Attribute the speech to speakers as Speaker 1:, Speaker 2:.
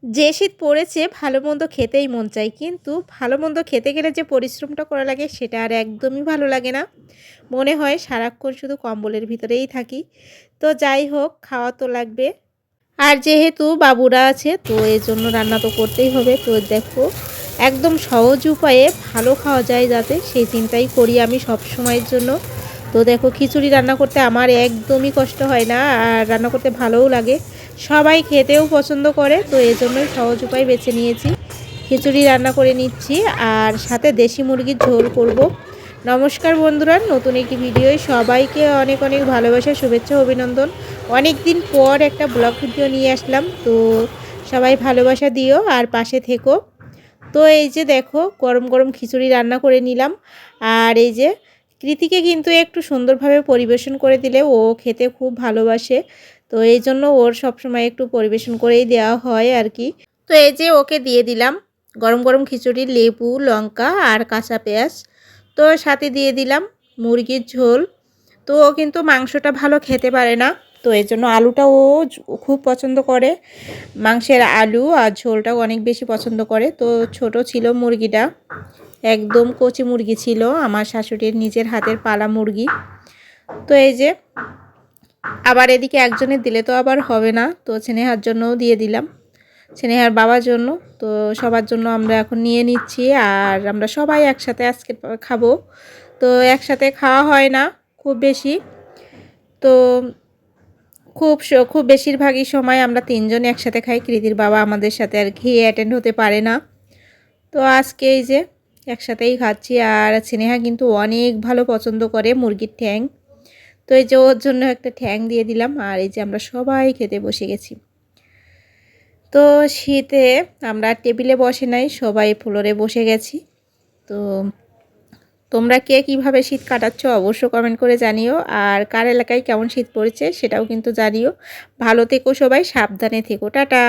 Speaker 1: যে শীত পড়েছে ভালো মন্দ খেতেই মন চায়, কিন্তু ভালো মন্দ খেতে গেলে যে পরিশ্রমটা করা লাগে সেটা আর একদমই ভালো লাগে না। মনে হয় সারাক্ষণ শুধু কম্বলের ভিতরেই থাকি। তো যাই হোক, খাওয়া তো লাগবে। আর যেহেতু বাবুরা আছে তো এর জন্য রান্না তো করতেই হবে। তো দেখো, একদম সহজ উপায়ে ভালো খাওয়া যায় যাতে, সেই চিন্তাই করি আমি সব সময়ের জন্য। তো দেখো, খিচুড়ি রান্না করতে আমার একদমই কষ্ট হয় না, আর রান্না করতে ভালোও লাগে, সবাই খেতেও পছন্দ করে। তো এই জন্যই সহজ উপায় বেছে নিয়েছি, খিচুড়ি রান্না করে নিচ্ছি আর সাথে দেশি মুরগির ঝোল করব। নমস্কার বন্ধুরা, নতুন একটি ভিডিওয় সবাইকে অনেক অনেক ভালোবাসা, শুভেচ্ছা, অভিনন্দন। অনেক দিন পর একটা ব্লগ ভিডিও নিয়ে আসলাম, তো সবাই ভালোবাসা দিও আর পাশে থেকো। তো এই যে দেখো, গরম গরম খিচুড়ি রান্না করে নিলাম। আর এই যে কৃতিকে কিন্তু একটু সুন্দরভাবে পরিবেশন করে দিলে ও খেতে খুব ভালোবাসে, তো এই জন্য ওর সবসময় একটু পরিবেশন করেই দেওয়া হয় আর কি। তো এই যে ওকে দিয়ে দিলাম গরম গরম খিচুড়ি, লেবু, লঙ্কা আর কাঁচা পেঁয়াজ। তো সাথে দিয়ে দিলাম মুরগির ঝোল। তো ও কিন্তু মাংসটা ভালো খেতে পারে না, তো এর জন্য আলুটা ও খুব পছন্দ করে। মাংসের আলু আর ঝোলটাও অনেক বেশি পছন্দ করে। তো ছোট ছিল মুরগিটা, একদম কচি মুরগি ছিল, আমার শাশুড়ির নিজের হাতের পালা মুরগি। তো এই যে আবার এদিকে একজনের দিলে তো আবার হবে না, তো স্নেহার জন্যও দিয়ে দিলাম, স্নেহার বাবার জন্য। তো সবার জন্য আমরা এখন নিয়ে নিচ্ছি, আর আমরা সবাই একসাথে আজকে খাবো। তো একসাথে খাওয়া হয় না খুব বেশি, তো খুব বেশিরভাগই সময় আমরা তিনজন একসাথে খাই। কৃতির বাবা আমাদের সাথে আর কি অ্যাটেন্ড হতে পারে না, তো আজকে এই যে একসাথেই খাচ্ছি। আর স্নেহা কিন্তু অনেক ভালো পছন্দ করে মুরগির ঠ্যাং, তো এই যে ওর জন্য একটা ঠ্যাং দিয়ে দিলাম। আর এই যে আমরা সবাই খেতে বসে গেছি। তো শীতে আমরা টেবিলে বসে নাই, সবাই ফ্লোরে বসে গেছি। তো তোমরা কে কীভাবে শীত কাটাচ্ছ অবশ্য কমেন্ট করে জানিও, আর কার এলাকায় কেমন শীত পড়েছে সেটাও কিন্তু জানিও। ভালো থেকো সবাই, সাবধানে থেকো, টাটা।